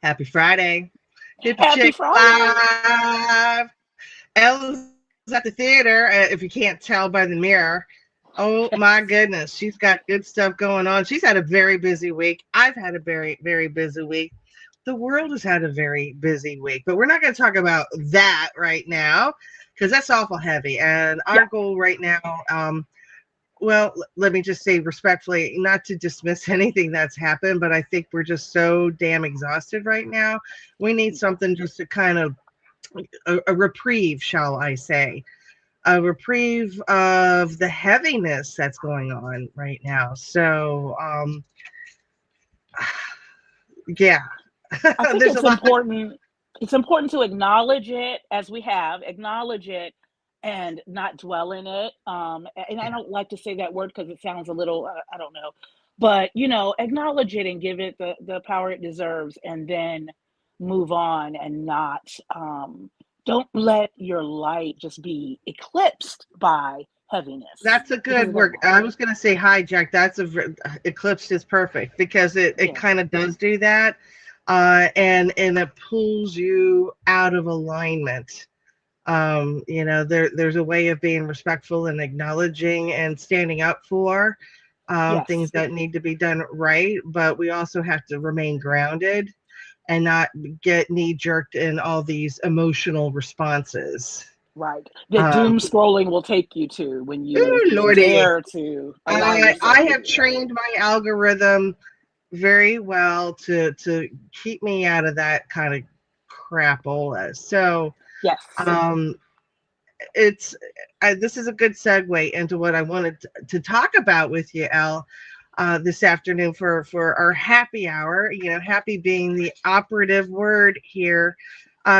Happy Friday. Hippie Happy Chicks Friday. live. Elle is at the theater, if you can't tell by the mirror. Oh my goodness. She's got good stuff going on. She's had a very busy week. I've had a very, very busy week. The world has had a very busy week, but we're not going to talk about that right now because that's awful heavy. And Yeah. our goal right now, well, let me just say respectfully, not to dismiss anything that's happened, but I think we're just so damn exhausted right now. We need something just to kind of a reprieve, shall I say, a reprieve of the heaviness that's going on right now. So, yeah, I think there's a it's lot. important. It's important to acknowledge it as we have, acknowledge it and not dwell in it. And I Yeah, don't like to say that word because it sounds a little, I don't know, but acknowledge it and give it the power it deserves, and then move on and not, don't let your light just be eclipsed by heaviness that's a because good it doesn't word. have I to. was going to say hijack. Eclipsed is perfect because it Yeah. kind of does do that. And it pulls you out of alignment. There's a way of being respectful and acknowledging and standing up for things Yes. that need to be done right, but we also have to remain grounded and not get knee jerked in all these emotional responses. Right. That um doom scrolling will take you to when you Ooh, lordy, dare to allow I yourself to have do that. trained my algorithm very well to keep me out of that kind of crapola. So Yes. um it's this is a good segue into what I wanted to talk about with you, Elle, this afternoon for our happy hour. Happy being the operative word here,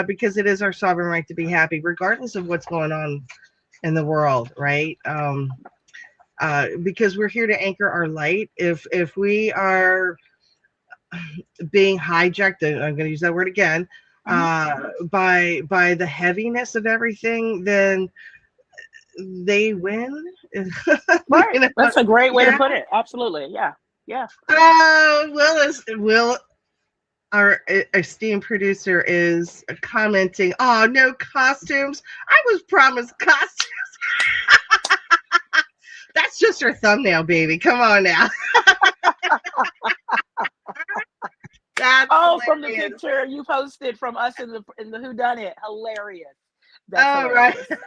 because it is our sovereign right to be happy, regardless of what's going on in the world, right? Because we're here to anchor our light. If we are being hijacked, I'm going to use that word again, Hmm. by the heaviness of everything, then they win. Right. you know, That's a great way to yeah. put it. Absolutely. Yeah. Yeah. Will, our esteemed producer, is commenting. Oh, no costumes. I was promised costumes. That's just her thumbnail, baby. Come on now. That's Oh, from the hilarious. picture you posted from us in the Who Done It. Hilarious. That's All right. hilarious.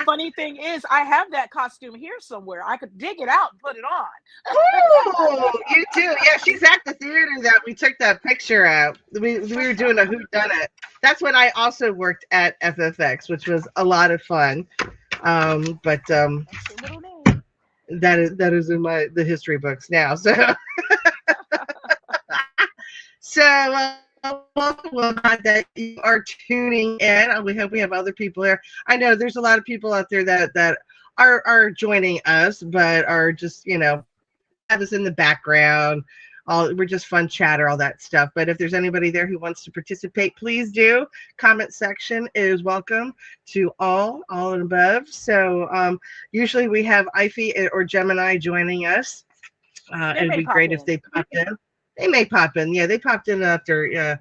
Funny thing is, I have that costume here somewhere. I could dig it out and put it on. Ooh, you do. Yeah, she's at the theater that we took that picture of. We were doing a Who Done It. That's when I also worked at FFX, which was a lot of fun. But That's your middle name. that is in the history books now. Welcome, glad that you are tuning in. We hope we have other people here. I know there's a lot of people out there that are joining us, but are just have us in the background. We're just fun chatter, all that stuff. But if there's anybody there who wants to participate, please do. Comment section is welcome to all and above. So usually we have Ify or Gemini joining us. They It'd may be pop great if in. they popped in. They may pop in. Yeah, they popped in after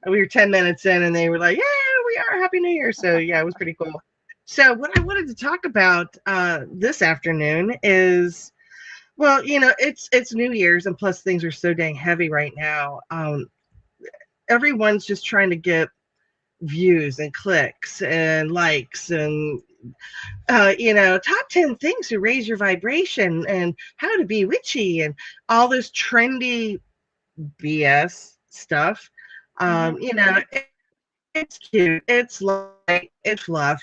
we were 10 minutes in and they were like, yeah, we are. Happy New Year. So yeah, it was pretty cool. So what I wanted to talk about this afternoon is, well, it's New Year's, and plus things are so dang heavy right now. Everyone's just trying to get views and clicks and likes and top 10 things to raise your vibration and how to be witchy and all this trendy BS stuff. Hmm. It's cute, it's light, it's fluff.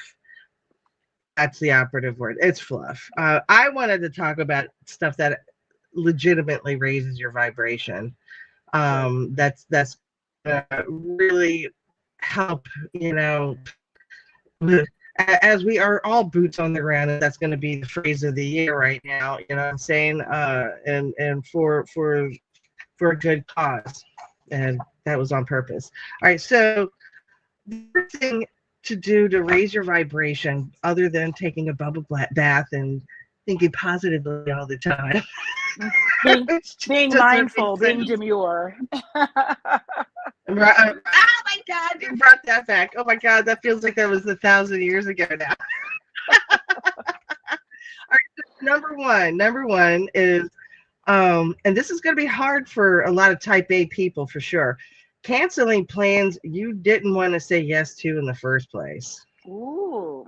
That's the operative word. It's fluff. I wanted to talk about stuff that legitimately raises your vibration. Great. That's really help. As we are all boots on the ground, and that's going to be the phrase of the year right now. You know what I'm saying? And for a good cause, and that was on purpose. All right, so the thing to do to raise your vibration, other than taking a bubble bath and thinking positively all the time. Being mindful, being demure. Right. Oh my God, you brought that back. Oh my God, that feels like that was 1,000 years ago now. All right, number one is, and this is going to be hard for a lot of type A people for sure. Canceling plans you didn't want to say yes to in the first place. Ooh.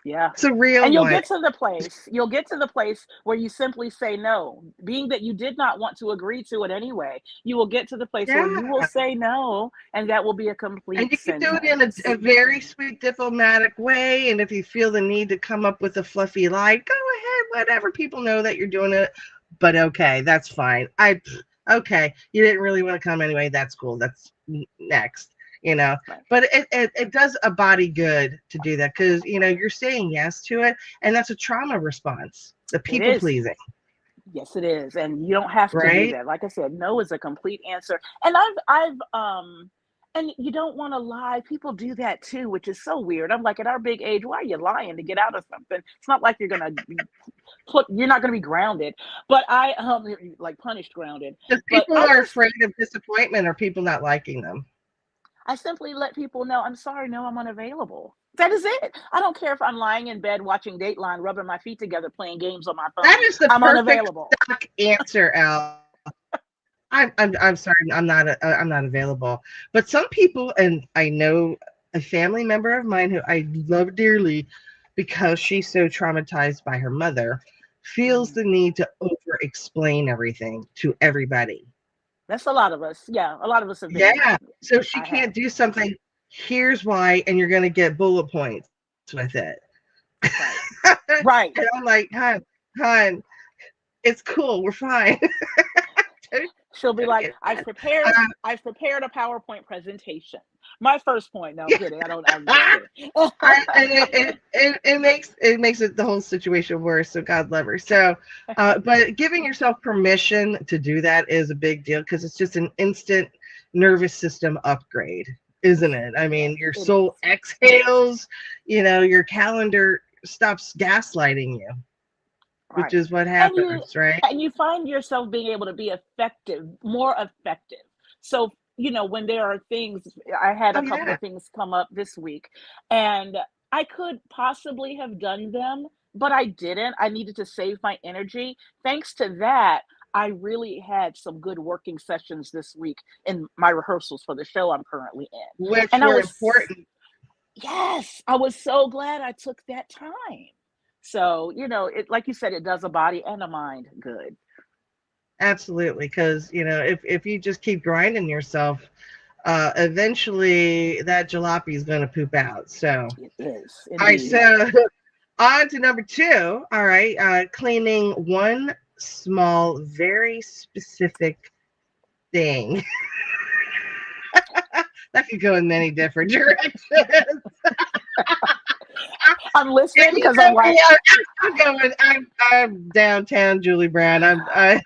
Yeah. It's a real And you'll one. get to the place where you simply say no, being that you did not want to agree to it anyway. You will get to the place where you will Yeah. say no, and that will be a And complete you can do it sentence. in a very sweet, diplomatic way. And if you feel the need to come up with a fluffy lie, go ahead, whatever. People know that you're doing it. But okay, that's fine. Okay, you didn't really want to come anyway. That's cool. That's next. Right. But it does a body good to do that, because you're saying yes to it, and that's a trauma response, the It people is. pleasing, Yes, it is. And you don't have to do right? that. Like I said, no is a complete answer. And and you don't want to lie. People do that too, which is so weird. I'm like, at our big age, why are you lying to get out of something? It's not like you're not gonna be grounded. But like punished grounded. Because But people are afraid of disappointment or people not liking them. I simply let people know, I'm sorry, no, I'm unavailable. That is it. I don't care if I'm lying in bed watching Dateline, rubbing my feet together, playing games on my That phone. is the I'm perfect unavailable. stock answer, Elle. I'm sorry, I'm not available. But some people, and I know a family member of mine who I love dearly, because she's so traumatized by her mother, feels Mm. the need to over explain everything to everybody. That's a lot of us. Yeah, a lot of us have been there. Yeah. So she I have. can't do something. Here's why, and you're gonna get bullet points with it. Right. Right. And I'm like, hon, it's cool. We're fine. She'll be Don't like, get mad. Uh, I've prepared a PowerPoint presentation. My first point. No, I'm kidding. I'm just kidding. and it makes it the whole situation worse. So God love her. So, but giving yourself permission to do that is a big deal, because it's just an instant nervous system upgrade, isn't it? I mean, your It is. soul exhales. Your calendar stops gaslighting you, which Right. is what And you happens, right? and you find yourself being able to be effective, more effective. So, when there are things, I had Oh a couple yeah. of things come up this week, and I could possibly have done them, but I didn't. I needed to save my energy. Thanks to that, I really had some good working sessions this week in my rehearsals for the show I'm currently in. Which And I were was important. Yes, I was so glad I took that time. So, it like you said, it does a body and a mind good. Absolutely, because if you just keep grinding yourself, eventually that jalopy is going to poop out. So, It is all right, indeed. so on to number two. All right, cleaning one small, very specific thing. That could go in many different directions. I'm And listening you because know I'm like, me, I'm going. I'm downtown, Julie Brown. I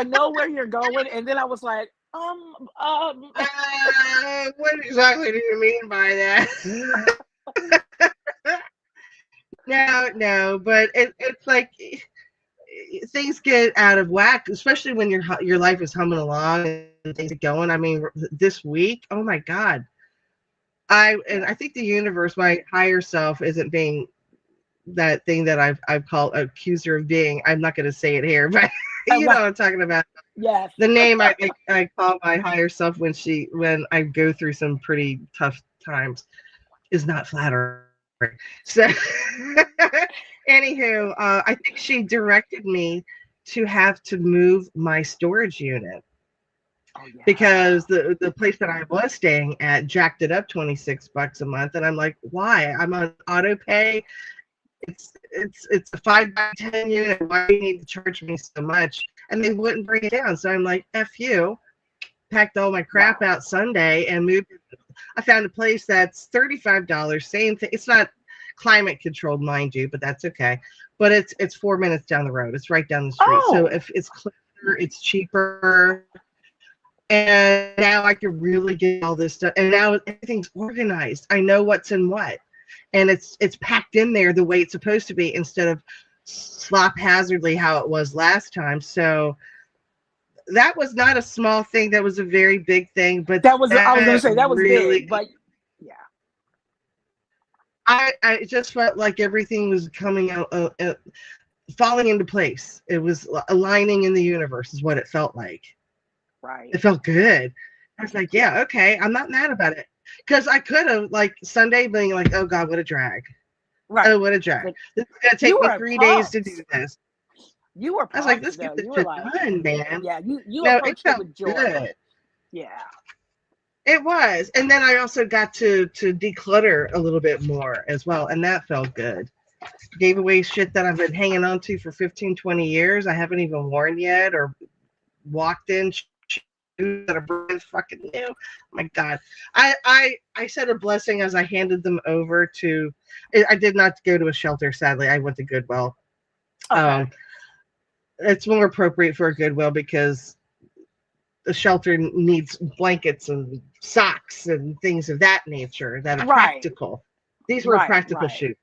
know where you're going, and then I was like, What exactly do you mean by that? No, but it's like things get out of whack, especially when your life is humming along and things are going. I mean, this week, oh my God, I think the universe, my higher self, isn't being that thing that I've called accuser of being. I'm not going to say it here, but you know right, what I'm talking about. yes, The name I call my higher self when I go through some pretty tough times is not flattering. So, anywho, I think she directed me to have to move my storage unit, oh yeah, because the place that I was staying at jacked it up $26 a month, and I'm like, why? I'm on auto pay. It's a 5x10 unit. Why do you need to charge me so much? And they wouldn't bring it down. So I'm like, F you. Packed all my crap wow, out Sunday and moved. I found a place that's $35. Same thing. It's not climate controlled, mind you, but that's okay. But it's 4 minutes down the road. It's right down the street. So oh, if it's closer, it's cheaper. And now I can really get all this stuff. And now everything's organized. I know what's in what. And it's packed in there the way it's supposed to be instead of slop hazardly how it was last time. So that was not a small thing. That was a very big thing. But I was going to say that was really big, but yeah. I just felt like everything was coming out, falling into place. It was aligning in the universe is what it felt like. Right. It felt good. I was like, yeah, okay. I'm not mad about it. Because I could have, like, Sunday being like, oh, God, what a drag. Right. Oh, what a drag. This is going to take me 3 days to do this. You were pumped, I was like, let's get this shit done, man. Yeah, you no, approached it with joy. Good. Yeah. It was. And then I also got to declutter a little bit more as well. And that felt good. Gave away shit that I've been hanging on to for 15, 20 years. I haven't even worn yet or walked in that are brand fucking new. Oh my God. I said a blessing as I handed them over to, I did not go to a shelter, sadly. I went to Goodwill. Okay. It's more appropriate for a Goodwill because the shelter needs blankets and socks and things of that nature that are practical. These were practical shoes.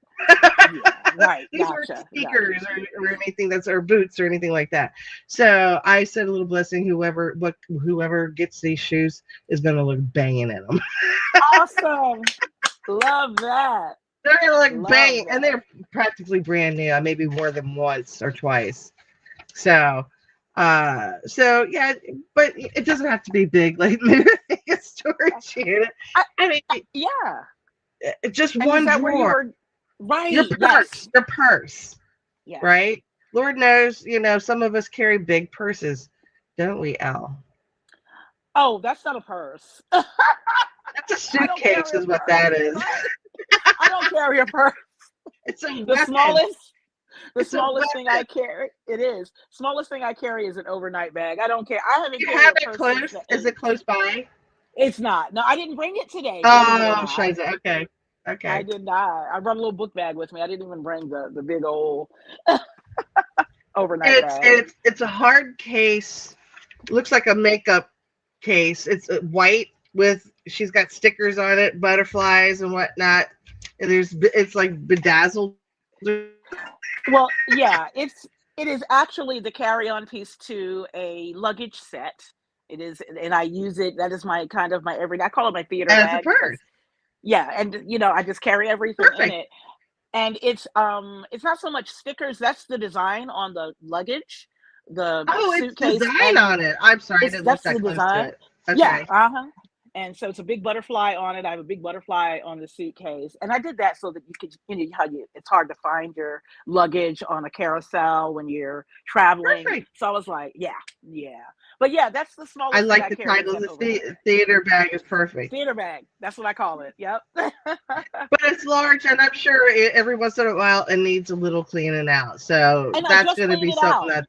Right. These weren't sneakers or anything or boots or anything like that. So I said a little blessing. Whoever gets these shoes is going to look banging in them. Awesome. Love that. They're going to look banging, and they're practically brand new. I maybe wore them once or twice. So yeah, but it doesn't have to be big. Like a storage unit. I mean, yeah. Just one drawer. Right. Your purse. Your purse. Yeah. Right? Lord knows, some of us carry big purses, don't we, Elle? Oh, that's not a purse. That's a suitcase is what that is. I don't carry a purse. It's the smallest thing I carry. It is. Smallest thing I carry is an overnight bag. I don't care. I haven't carried a purse. Close? Is it close by? It's not. No, I didn't bring it today. Oh, shiza. Okay. Okay. I did not. I brought a little book bag with me. I didn't even bring the big old overnight bag. It's a hard case. Looks like a makeup case. It's white with, she's got stickers on it, butterflies and whatnot. And it's like bedazzled. Well, yeah, it is actually the carry-on piece to a luggage set. It is, and I use it. That is my everyday. I call it my theater bag. As a purse. Yeah, and I just carry everything in it. And it's not so much stickers. That's the design on the luggage. It's design on it. I'm sorry, I didn't look that close to it. Okay. Yeah, And so it's a big butterfly on it. I have a big butterfly on the suitcase, and I did that so that you could, it's hard to find your luggage on a carousel when you're traveling. Perfect. So I was like, yeah. But yeah, that's the smallest. I like the title. The theater bag is perfect. Theater bag. That's what I call it. Yep. But it's large, and I'm sure every once in a while it needs a little cleaning out. So that's going to be something that.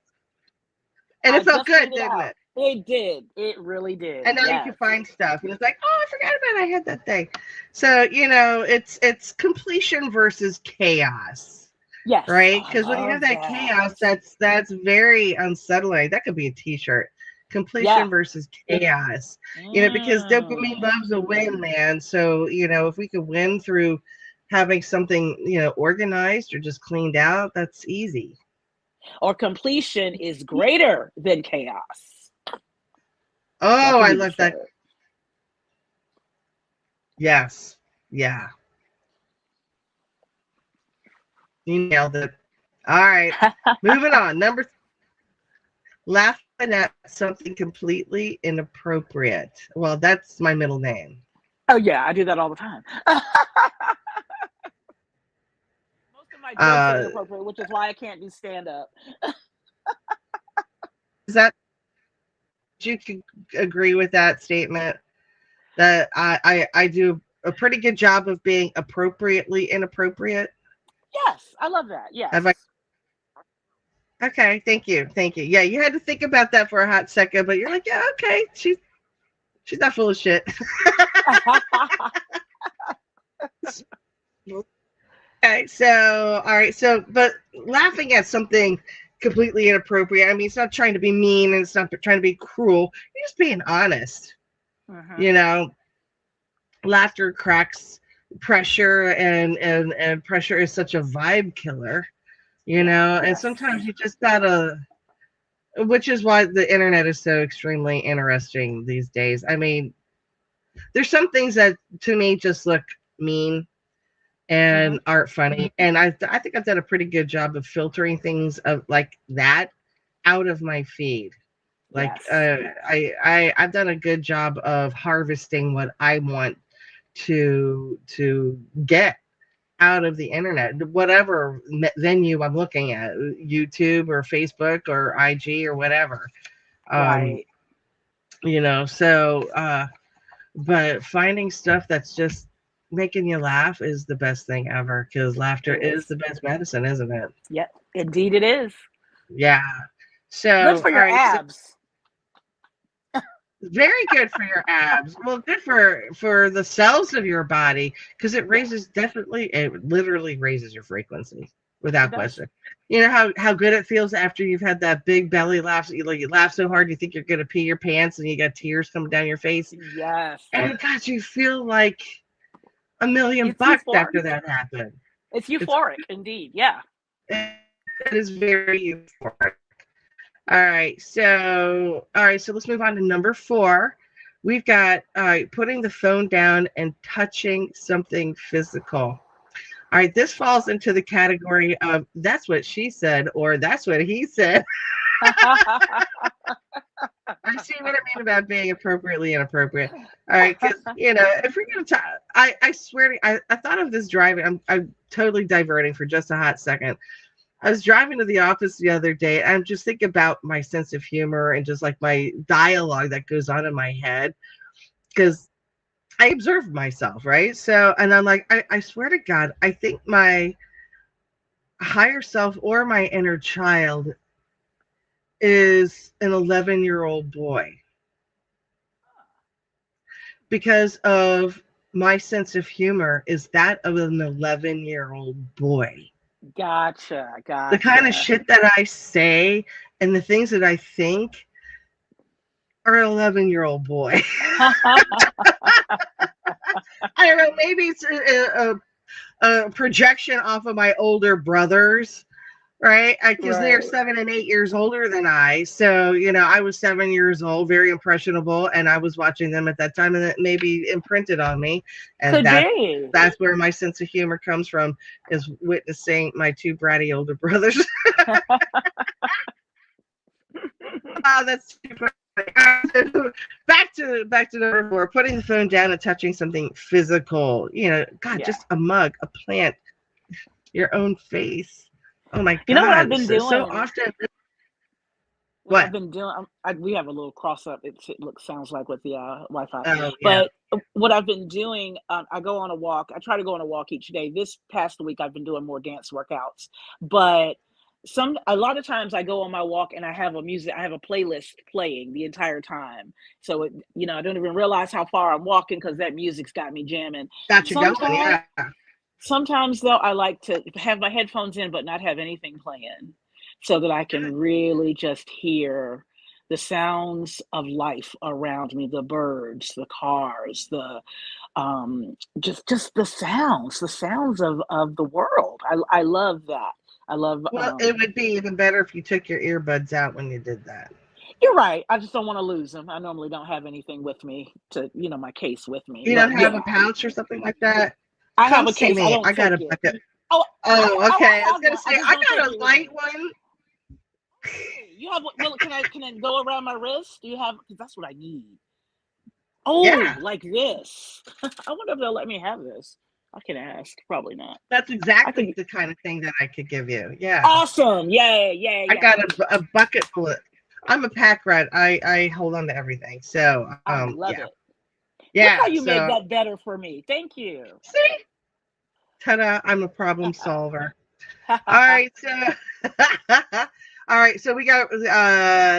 And it felt good, didn't it? It did. It really did. And now you can find stuff, and it's like, oh, I forgot about I had that thing. So it's completion versus chaos. Yes. Right? Because when you have that chaos, that's very unsettling. That could be a T-shirt. Completion versus chaos. Because dopamine loves a win, man. So if we could win through having something organized or just cleaned out, that's easy. Or completion is greater than chaos. Oh, I love that. Yes. Yeah. You nailed it. All right. Moving on. Number 3. Laughing at something completely inappropriate. Well, that's my middle name. Oh, yeah. I do that all the time. Most of my jokes are inappropriate, which is why I can't do stand-up. Is that... You can agree with that statement that I do a pretty good job of being appropriately inappropriate? Yes, I love that. Yes. Okay, thank you. Yeah, you had to think about that for a hot second, but you're like, yeah, okay, she's not full of shit. Okay, so all right, but laughing at something completely inappropriate. I mean, it's not trying to be mean and it's not trying to be cruel. just being honest. Mhm. You know, laughter cracks pressure, and pressure is such a vibe killer. You Yeah. know, and Yes. sometimes you just gotta, which is why the internet is so extremely interesting these days. I mean, there's some things that to me just look mean Mhm. and aren't funny, and I think I've done a pretty good job of filtering things of like that out of my feed. Like Yes. I've done a good job of harvesting what I want to get out of the internet, whatever venue I'm looking at, YouTube or Facebook or IG or whatever. Um, Right. you know, so but finding stuff that's just making you laugh is the best thing ever, because laughter It is is. the best medicine, isn't it? Yep. Indeed, it is. Yeah. Good So, for all your right. So abs. very good for your abs. Well, good for the cells of your body, because it Yeah, raises, definitely, it literally raises your frequency it without does. question. You know how good it feels after you've had that big belly laugh. You laugh so hard you think you're gonna pee your pants, and you got tears coming down your face, Yes. and God, you feel like a million It's bucks euphoric. after that happened. It's It's euphoric, indeed. Yeah. it is very euphoric. All right, so let's move on to number 4. We've got putting the phone down and touching something physical. All right, this falls into the category of that's what she said or that's what he said. I see what I mean about being appropriately inappropriate. All right, because if we're gonna talk, I swear to, I thought of this driving. I'm totally diverting for just a hot second. I was driving to the office the other day. And I'm just thinking about my sense of humor and just like my dialogue that goes on in my head, because I observe myself, right? So, and I'm like, I swear to God, I think my higher self or my inner child is an 11-year-old boy, because of my sense of humor is that of an 11-year-old boy. Gotcha. The kind of Gotcha. shit that I say and the things that I think are an 11-year-old boy. I don't know. Maybe it's a projection off of my older brothers, right? Because they're Right. 7 and 8 years older than I. So, I was 7 years old, very impressionable, and I was watching them at that time, and it maybe imprinted on me. And Could be. that's where my sense of humor comes from, is witnessing my two bratty older brothers. Oh, that's too funny. Back to number 4, putting the phone down and touching something physical. God, Yeah. just a mug, a plant, your own face. Oh my You know what I've God. been So doing? often. What I've What? been doing, we have a little cross up. It looks sounds like with the Wi-Fi, Oh yeah. but what I've been doing, I go on a walk. I try to go on a walk each day. This past week, I've been doing more dance workouts, but a lot of times I go on my walk and I have I have a playlist playing the entire time. So I don't even realize how far I'm walking because that music's got me jamming. Got you going, Sometimes, yeah. sometimes though, I like to have my headphones in but not have anything playing so that I can really just hear the sounds of life around me, the birds, the cars, the just the sounds of the world. I love that. I love Well, it would be even better if you took your earbuds out when you did that. you're right. I just don't want to lose them. I normally don't have anything with me to, my case with me. You But don't have yeah, a pouch or something like that? I have Come a see case. I me. don't I got take a it. bucket. Oh, Oh, okay. I I was have gonna one. I say just I don't take got it a with light me. one. Really? You have well, can I go around my wrist? Do you have because that's what I need. Yeah, Oh, like this. I wonder if they'll let me have this. I can ask. Probably not. that's I exactly can the kind of thing that I could give you. Yeah. awesome. Yay, yay, I got yay. a bucket full of. I'm a pack rat. I hold on to everything. So I love yeah. it. Look how Yeah. you made So that better for me. Thank you. see, ta-da! I'm a problem solver. All right. So all right. So we got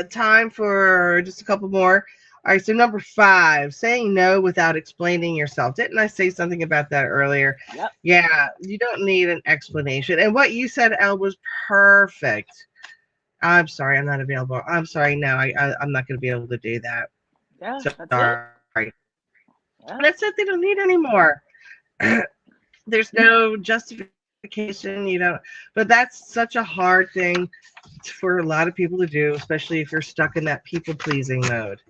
time for just a couple more. All right. So number 5, saying no without explaining yourself. Didn't I say something about that earlier? Yep. Yeah. You don't need an explanation. And what you said, Elle, was perfect. I'm sorry, I'm not available. I'm sorry, no, I'm not going to be able to do that. Yeah, that's it. Sorry. Yeah. That's it. They don't need anymore. There's no justification, but that's such a hard thing for a lot of people to do, especially if you're stuck in that people pleasing mode.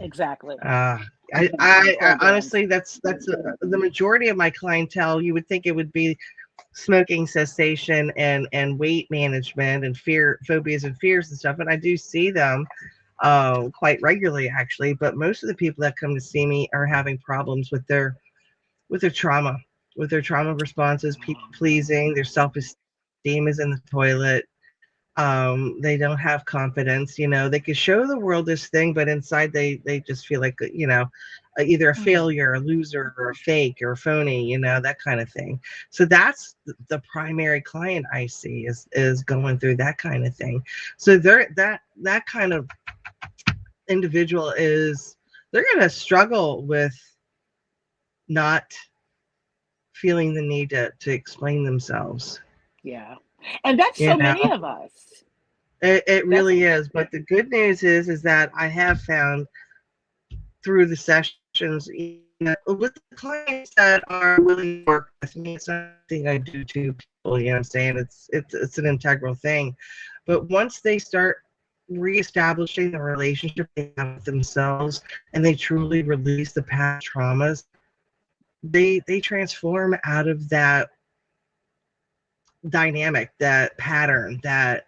Exactly. I honestly, that's the majority of my clientele. You would think it would be smoking cessation and weight management and phobias and fears and stuff, and I do see them quite regularly actually. But most of the people that come to see me are having problems with their trauma, with their trauma responses, people pleasing, their self-esteem is in the toilet. They don't have confidence. They could show the world this thing, but inside they just feel like, either a failure, a loser, or a fake, or a phony, that kind of thing. So that's the primary client I see is going through that kind of thing. So that kind of individual they're going to struggle with not feeling the need to explain themselves. Yeah. And that's so many of us. It really is. But the good news is that I have found through the sessions, with the clients that are willing to work with me, it's not something I do to people, you know what I'm saying? It's an integral thing. But once they start reestablishing the relationship they have with themselves and they truly release the past traumas, they transform out of that dynamic, that pattern, that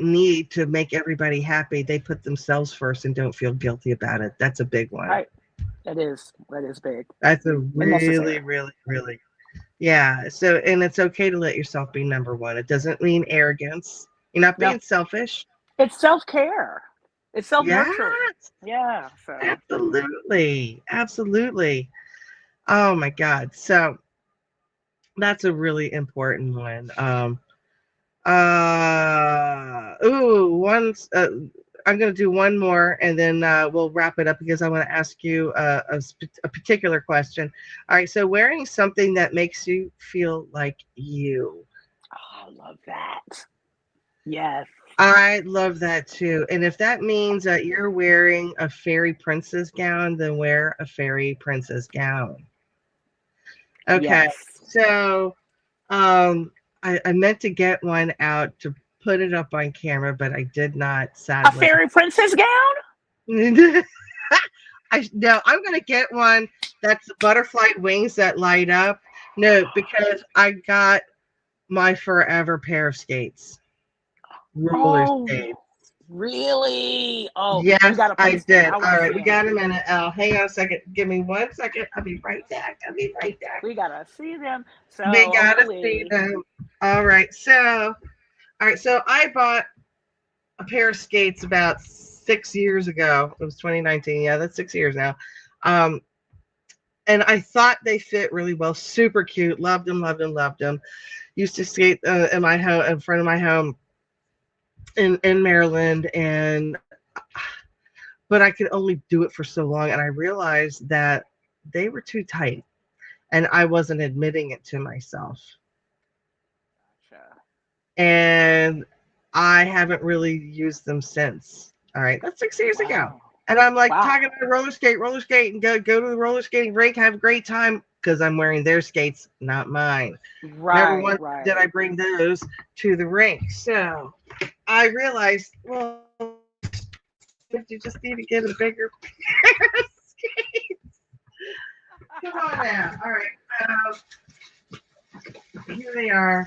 need to make everybody happy. They put themselves first and don't feel guilty about it. That's a big one. Right. That is big. That's a really, really, yeah. So, and it's okay to let yourself be number one. It doesn't mean arrogance. You're not being selfish. It's self-care. It's self-nurturing. Yes. Yeah. So. Absolutely. Oh my God. So that's a really important one. I'm going to do one more and then we'll wrap it up because I want to ask you a particular question. All right. So wearing something that makes you feel like you. Oh, I love that. Yes. I love that too. And if that means that you're wearing a fairy princess gown, then wear a fairy princess gown. Okay. Yes. So, I meant to get one out to put it up on camera, but I did not, sadly. A fairy princess gown? No, I'm going to get one that's the butterfly wings that light up. No, because I got my forever pair of skates. Roller skates. Really? Oh, yes, I did. All right, we got a minute. Elle, hang on a second. Give me 1 second. I'll be right back. We gotta see them. So we gotta see them. All right. So I bought a pair of skates about 6 years ago. It was 2019. Yeah, that's 6 years now. And I thought they fit really well. Super cute. Loved them. Used to skate in my home, in front of my home in Maryland, but I could only do it for so long, and I realized that they were too tight, and I wasn't admitting it to myself. Gotcha. And I haven't really used them since. All right, that's 6 years ago, and I'm like talking to roller skate, and go to the roller skating rink, have a great time because I'm wearing their skates, not mine. Never once did I bring those to the rink. So I realized, well, you just need to get a bigger pair of skates. Come on now. All right. Here they are.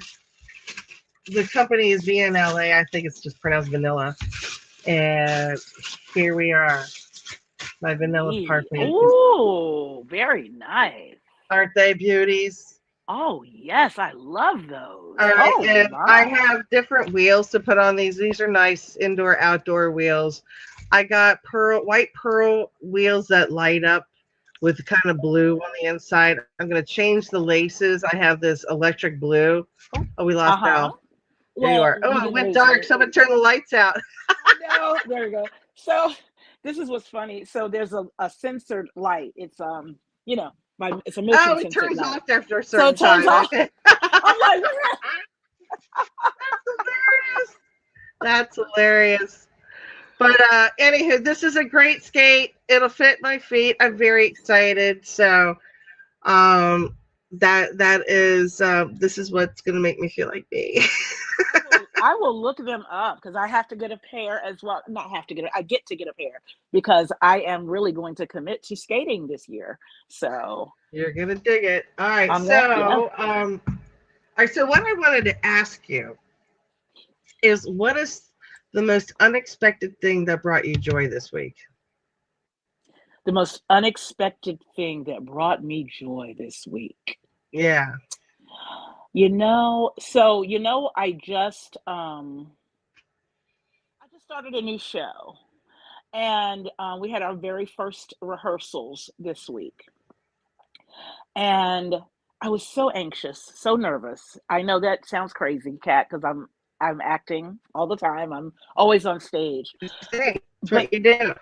The company is VNLA. I think it's just pronounced vanilla. And here we are. My vanilla parfum. Oh, very nice. Aren't they beauties? Oh, yes. I love those. All right. And I have different wheels to put on these. These are nice indoor, outdoor wheels. I got white pearl wheels that light up with kind of blue on the inside. I'm going to change the laces. I have this electric blue. Oh, we lost Elle. There you are. Oh, it went dark. Someone turn the lights out. No, there you go. So this is what's funny. So there's a censored light. It's it's a motion sensor. Oh, it turns off after a certain time. So it turns off. I'm like, that's hilarious. But anywho, this is a great skate. It'll fit my feet. I'm very excited. So um that is this is what's gonna make me feel like me. I will look them up because I have to get a pair as well. Not have to get it. I get to get a pair because I am really going to commit to skating this year. So You're gonna dig it. All right. I'm going. Yeah. All right. So what I wanted to ask you is, what is the most unexpected thing that brought you joy this week? The most unexpected thing that brought me joy this week. Yeah. I just started a new show, and we had our very first rehearsals this week, and I was so anxious, so nervous. I know that sounds crazy, Kat, because I'm acting all the time. I'm always on stage. It's But what you do.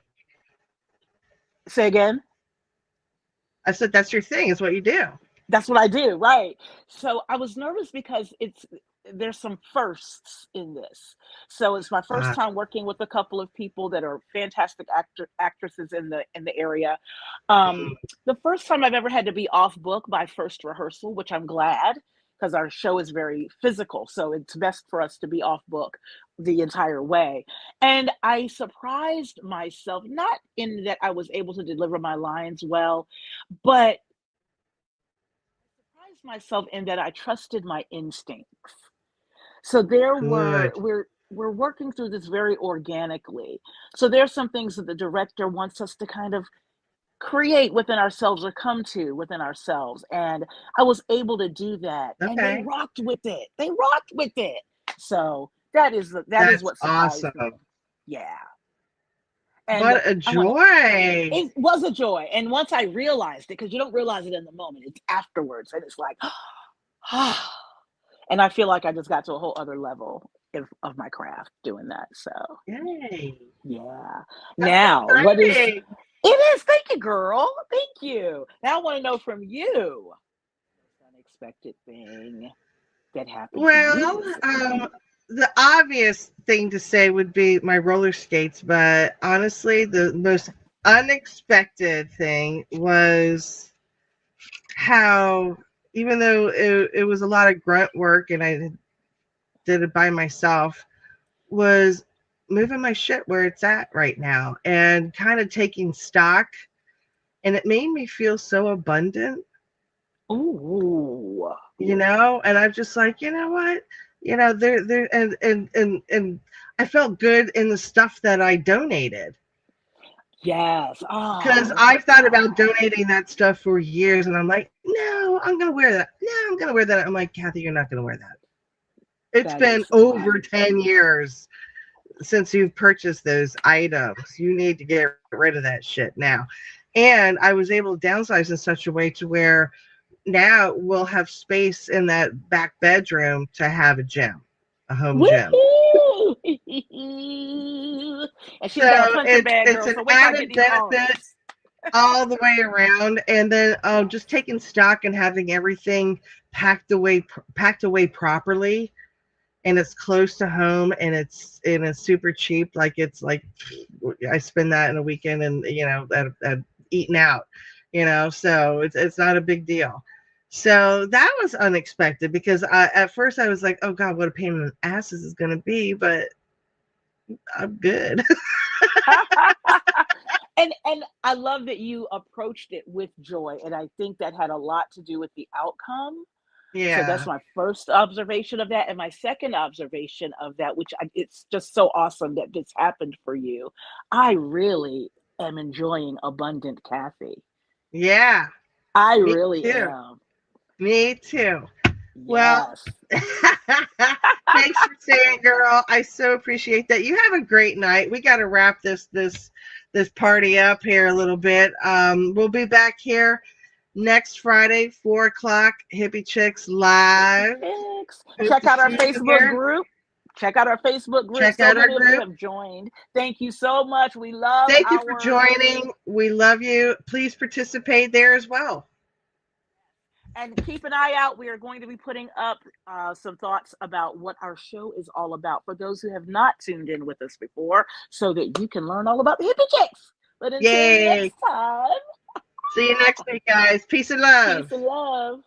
say again. I said that's your thing. It's what you do. That's what I do, right? So I was nervous because there's some firsts in this. So it's my first Uh, time working with a couple of people that are fantastic actresses in the area. mm, The first time I've ever had to be off book by first rehearsal, which I'm glad because our show is very physical, so it's best for us to be off book the entire way. And I surprised myself, not in that I was able to deliver my lines well, but surprised myself in that I trusted my instincts. So good. we're working through this very organically. So there's some things that the director wants us to kind of create within ourselves or come to within ourselves. And I was able to do that. And they Okay. rocked with it. They rocked with it. So that is That's what surprised me. awesome. Yeah. And What a I want to joy. it was a joy. And once I realized it, because you don't realize it in the moment, it's afterwards. And it's like, and I feel like I just got to a whole other level of my craft doing that. So Yay. yeah. That's Now, what is exciting. it is? Thank you, girl. Thank you. Now I want to know from you, most unexpected thing that happened to you Well, this week. the obvious thing to say would be my roller skates, but honestly, the most unexpected thing was how, even though it was a lot of grunt work and I did it by myself, was moving my shit where it's at right now and kind of taking stock. And it made me feel so abundant, Ooh. and I'm just like, you know what? There and I felt good in the stuff that I donated. Yes. Because Oh, look I've at thought about that. donating that stuff for years, and I'm like, no, I'm gonna wear that. No, I'm gonna wear that. I'm like, Kathy, you're not gonna wear that. It's That been is over 10 years since you've purchased those items. You need to get rid of that shit now. And I was able to downsize in such a way to where now we'll have space in that back bedroom to have a gym, a home gym. Woohoo! And she's got a So puncher it's bag, it's girl. an So wait till I get added these benefit arms. all the way around, and then Yeah. just taking stock and having everything packed away properly, and it's close to home, and it's super cheap. Like, it's like I spend that in a weekend, and at eating out, so it's not a big deal. So that was unexpected because at first I was like, oh God, what a pain in the ass this is going to be, but I'm good. And I love that you approached it with joy, and I think that had a lot to do with the outcome. So that's Yeah. my first observation of that, and my second observation of that, which it's just so awesome that this happened for you. I really am enjoying abundant Kathy. Yeah. I Me really too. am. Me too. Well, Yes. thanks for saying, girl. I so appreciate that. You have a great night. We got to wrap this party up here a little bit. We'll be back here next Friday, 4 o'clock. Hippie Chicks Hippie live. Chicks. Hope Check to out our see you Facebook here. group. Check out our Facebook group. Check So out our many of you group. have joined. Thank you so much. We love Thank you for our joining. We love you. Please participate there as well. And keep an eye out. We are going to be putting up some thoughts about what our show is all about for those who have not tuned in with us before, so that you can learn all about the Hippie Chicks. But until Yay. next time, See you next week, guys. Peace and love. peace and love.